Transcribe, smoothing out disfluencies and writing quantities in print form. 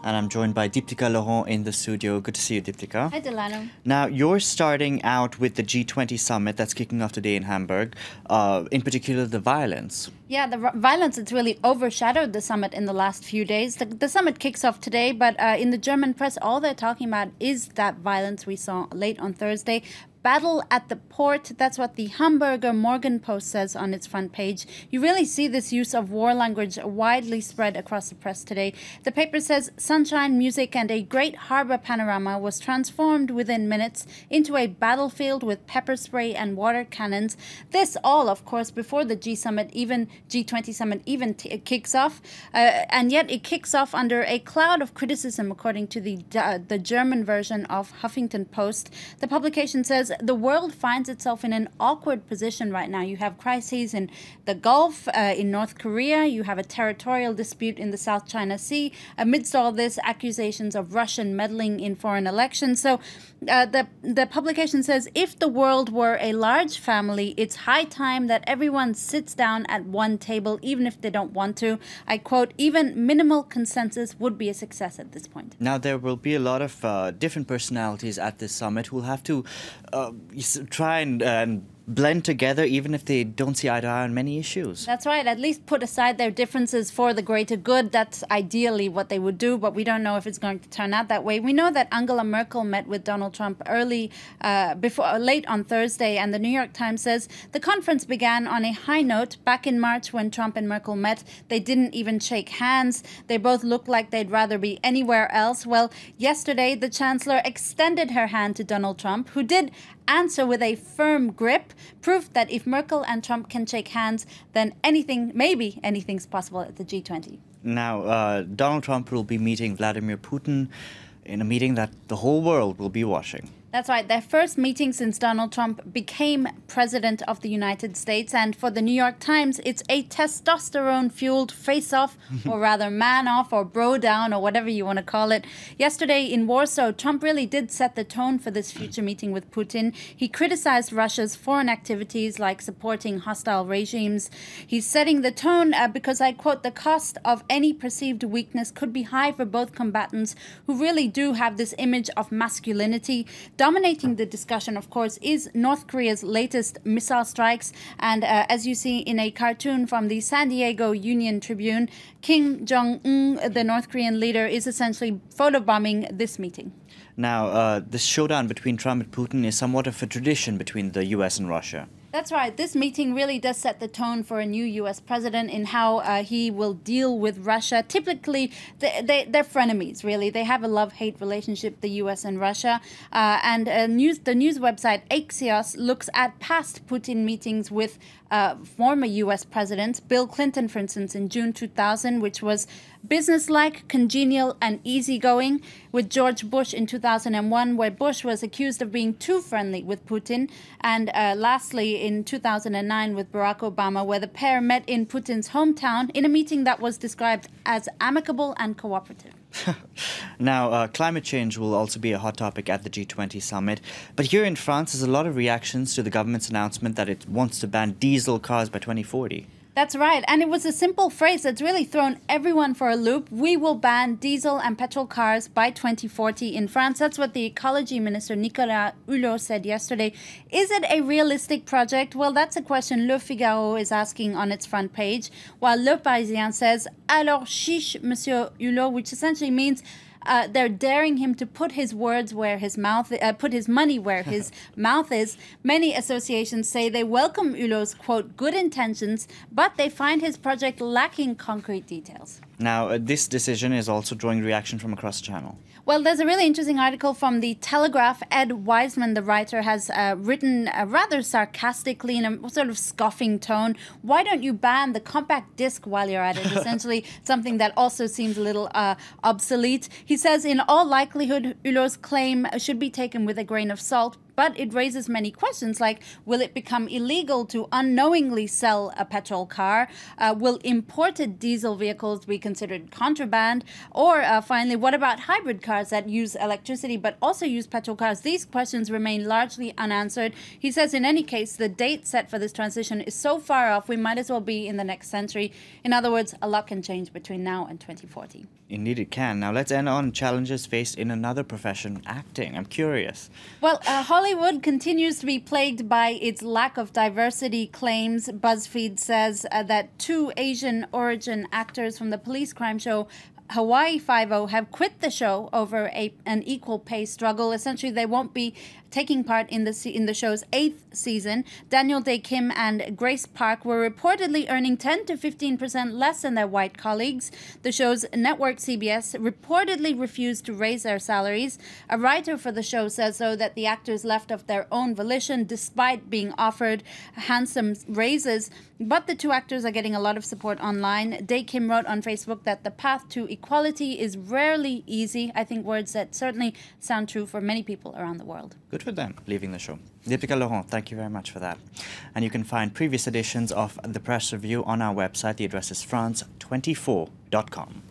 And I'm joined by Deeptika Laurent in the studio. Good to see you, Deeptika. Hi, Delano. Now, you're starting out with the G20 summit that's kicking off today in Hamburg, in particular the violence. Yeah, the violence has really overshadowed the summit in the last few days. The summit kicks off today, but in the German press, all they're talking about is that violence we saw late on Thursday. Battle at the port, that's what the Hamburger Morgenpost says on its front page. You really see this use of war language widely spread across the press today. The paper says sunshine, music and a great harbor panorama was transformed within minutes into a battlefield with pepper spray and water cannons. This all, of course, before the G20 summit even kicks off. And yet it kicks off under a cloud of criticism, according to the German version of Huffington Post. The publication says the world finds itself in an awkward position right now. You have crises in the Gulf, in North Korea. You have a territorial dispute in the South China Sea. Amidst all this, accusations of Russian meddling in foreign elections. So the publication says if the world were a large family, it's high time that everyone sits down at one table, even if they don't want to. I quote, even minimal consensus would be a success at this point. Now, there will be a lot of different personalities at this summit who will have to try and blend together, even if they don't see eye to eye on many issues. That's right. At least put aside their differences for the greater good. That's ideally what they would do, but we don't know if it's going to turn out that way. We know that Angela Merkel met with Donald Trump late on Thursday, and the New York Times says the conference began on a high note. Back in March, when Trump and Merkel met, they didn't even shake hands. They both looked like they'd rather be anywhere else. Well, yesterday, the Chancellor extended her hand to Donald Trump, who did answer with a firm grip, proof that if Merkel and Trump can shake hands, then maybe anything's possible at the G20. Now, Donald Trump will be meeting Vladimir Putin in a meeting that the whole world will be watching. That's right. Their first meeting since Donald Trump became president of the United States. And for the New York Times, it's a testosterone-fueled face-off, or rather man-off or bro-down or whatever you want to call it. Yesterday in Warsaw, Trump really did set the tone for this future meeting with Putin. He criticized Russia's foreign activities like supporting hostile regimes. He's setting the tone because, I quote, the cost of any perceived weakness could be high for both combatants who really do have this image of masculinity. Dominating the discussion, of course, is North Korea's latest missile strikes. And as you see in a cartoon from the San Diego Union Tribune, Kim Jong-un, the North Korean leader, is essentially photobombing this meeting. Now, this showdown between Trump and Putin is somewhat of a tradition between the U.S. and Russia. That's right. This meeting really does set the tone for a new U.S. president in how he will deal with Russia. Typically, they're frenemies, really. They have a love-hate relationship, the U.S. and Russia. The news website Axios looks at past Putin meetings with former U.S. presidents. Bill Clinton, for instance, in June 2000, which was businesslike, congenial, and easygoing. With George Bush in 2001, where Bush was accused of being too friendly with Putin. And lastly, in 2009 with Barack Obama, where the pair met in Putin's hometown in a meeting that was described as amicable and cooperative. Now, climate change will also be a hot topic at the G20 summit. But here in France, there's a lot of reactions to the government's announcement that it wants to ban diesel cars by 2040. That's right. And it was a simple phrase that's really thrown everyone for a loop. We will ban diesel and petrol cars by 2040 in France. That's what the ecology minister, Nicolas Hulot, said yesterday. Is it a realistic project? Well, that's a question Le Figaro is asking on its front page, while Le Parisien says, alors chiche, Monsieur Hulot, which essentially means they're daring him to put his words where his mouth, put his money where his mouth is. Many associations say they welcome Hulot's, quote, good intentions, but they find his project lacking concrete details. Now, this decision is also drawing reaction from across the channel. Well, there's a really interesting article from the Telegraph. Ed Wiseman, the writer, has written rather sarcastically in a sort of scoffing tone, why don't you ban the compact disc while you're at it? Essentially something that also seems a little obsolete. He says, in all likelihood, Hulot's claim should be taken with a grain of salt. but it raises many questions like, will it become illegal to unknowingly sell a petrol car? Will imported diesel vehicles be considered contraband? Or finally, what about hybrid cars that use electricity but also use petrol cars? These questions remain largely unanswered. He says in any case, the date set for this transition is so far off, we might as well be in the next century. In other words, a lot can change between now and 2040. Indeed it can. Now let's end on challenges faced in another profession, acting. I'm curious. Well, Hollywood continues to be plagued by its lack of diversity claims. BuzzFeed says that 2 Asian origin actors from the police crime show Hawaii Five-0 have quit the show over an equal pay struggle. Essentially, they won't be taking part in the show's 8th season. Daniel Day Kim and Grace Park were reportedly earning 10 to 15% less than their white colleagues. The show's network CBS reportedly refused to raise their salaries. A writer for the show says, though, that the actors left of their own volition despite being offered handsome raises. But the 2 actors are getting a lot of support online. Day Kim wrote on Facebook that the path to equality is rarely easy. I think words that certainly sound true for many people around the world. Good for them, leaving the show. Deepika Laurent, thank you very much for that. And you can find previous editions of The Press Review on our website. The address is france24.com.